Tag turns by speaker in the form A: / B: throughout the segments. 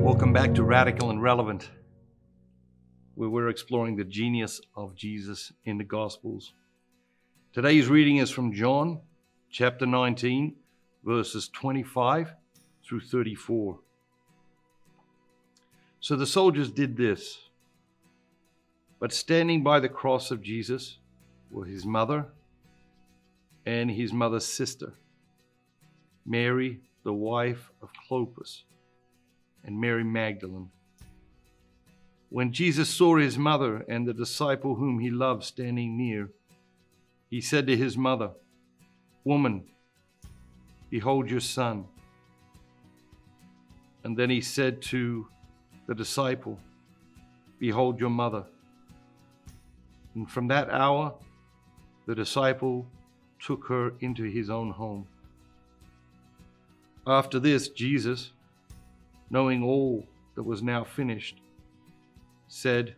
A: Welcome back to Radical and Relevant, where we're exploring the genius of Jesus in the Gospels. Today's reading is from John chapter 19, verses 25 through 34. So the soldiers did this, but standing by the cross of Jesus were his mother and his mother's sister, Mary, the wife of Clopas, and Mary Magdalene. When Jesus saw his mother and the disciple whom he loved standing near, he said to his mother, "Woman, behold your son." And then he said to the disciple, "Behold your mother." And from that hour, the disciple took her into his own home. After this, Jesus, knowing all that was now finished, said,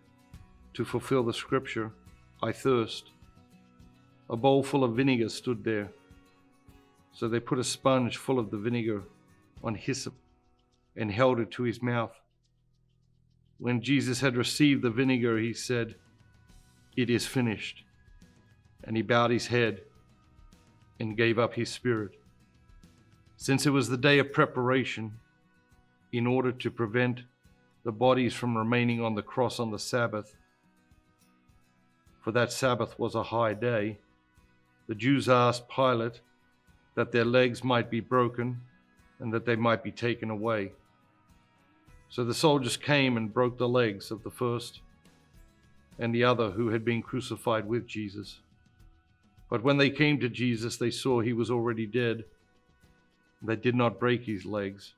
A: to fulfill the scripture, "I thirst." A bowl full of vinegar stood there. So they put a sponge full of the vinegar on hyssop and held it to his mouth. When Jesus had received the vinegar, he said, "It is finished." And he bowed his head and gave up his spirit. Since it was the day of preparation, in order to prevent the bodies from remaining on the cross on the Sabbath, for that Sabbath was a high day, the Jews asked Pilate that their legs might be broken and that they might be taken away. So the soldiers came and broke the legs of the first and the other who had been crucified with Jesus. But when they came to Jesus, they saw he was already dead. They did not break his legs.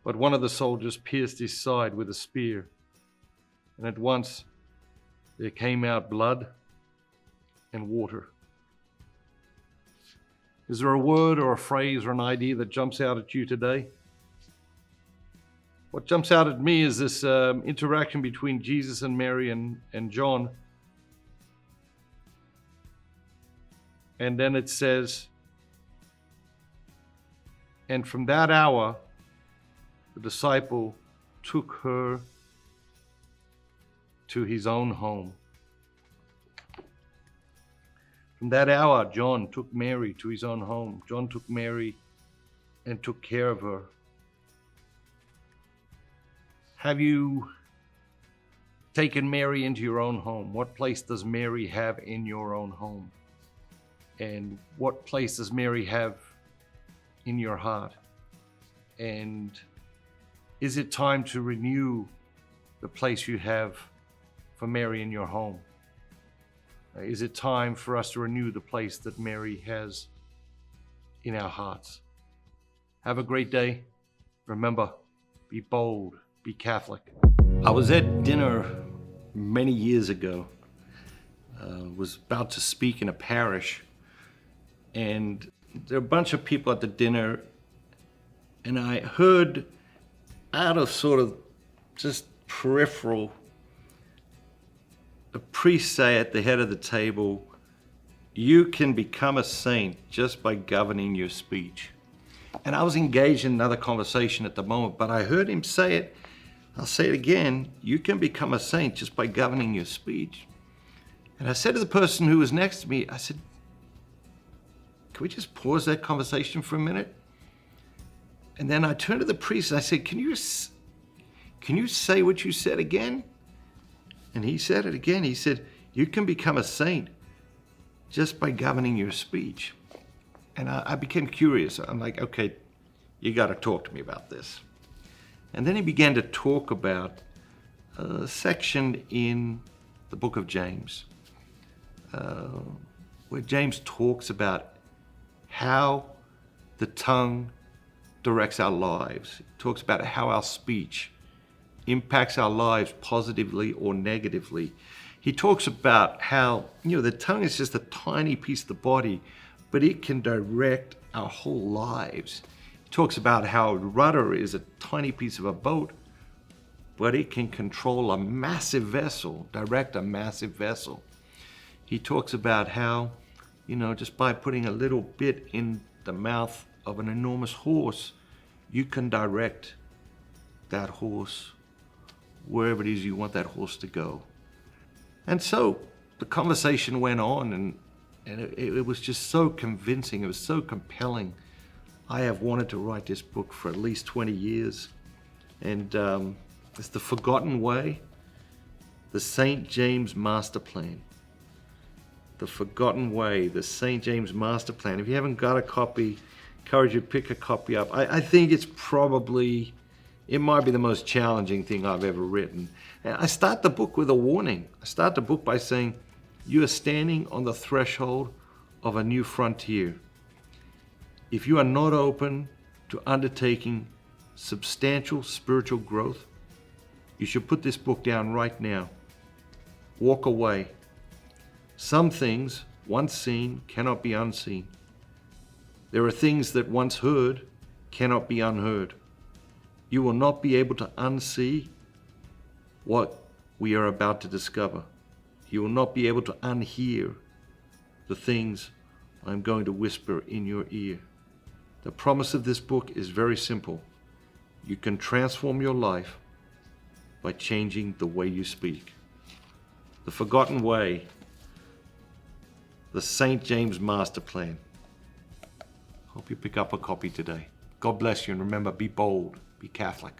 A: But one of the soldiers pierced his side with a spear, and at once there came out blood and water. Is there a word or a phrase or an idea that jumps out at you today? What jumps out at me is this interaction between Jesus and Mary and John. And then it says, and from that hour, the disciple took her to his own home. From that hour, John took Mary to his own home. John took Mary and took care of her. Have you taken Mary into your own home? What place does Mary have in your own home? And what place does Mary have in your heart? And is it time to renew the place you have for Mary in your home? Is it time for us to renew the place that Mary has in our hearts? Have a great day. Remember, be bold, be Catholic. I was at dinner many years ago. Was about to speak in a parish, and there were a bunch of people at the dinner, and I heard out of sort of just peripheral, the priest say at the head of the table, "You can become a saint just by governing your speech." And I was engaged in another conversation at the moment, but I heard him say it. I'll say it again. You can become a saint just by governing your speech. And I said to the person who was next to me, I said, "Can we just pause that conversation for a minute?" And then I turned to the priest and I said, Can you say what you said again?" And he said it again. He said, "You can become a saint just by governing your speech." And I became curious. I'm like, okay, you got to talk to me about this. And then he began to talk about a section in the book of James, where James talks about how the tongue directs our lives. It talks about how our speech impacts our lives positively or negatively. He talks about how, the tongue is just a tiny piece of the body, but it can direct our whole lives. He talks about how a rudder is a tiny piece of a boat, but it can control a massive vessel, direct a massive vessel. He talks about how, just by putting a little bit in the mouth of an enormous horse, you can direct that horse wherever it is you want that horse to go. And so the conversation went on, and it was just so convincing. It was so compelling. I have wanted to write this book for at least 20 years. And it's The Forgotten Way, the St. James Master Plan. The Forgotten Way, the St. James Master Plan. If you haven't got a copy, I encourage you to pick a copy up. I think it might be the most challenging thing I've ever written. And I start the book with a warning. I start the book by saying, you are standing on the threshold of a new frontier. If you are not open to undertaking substantial spiritual growth, you should put this book down right now. Walk away. Some things, once seen, cannot be unseen. There are things that once heard cannot be unheard. You will not be able to unsee what we are about to discover. You will not be able to unhear the things I'm going to whisper in your ear. The promise of this book is very simple. You can transform your life by changing the way you speak. The Forgotten Way, the St. James Master Plan. Hope you pick up a copy today. God bless you, and remember, be bold, be Catholic.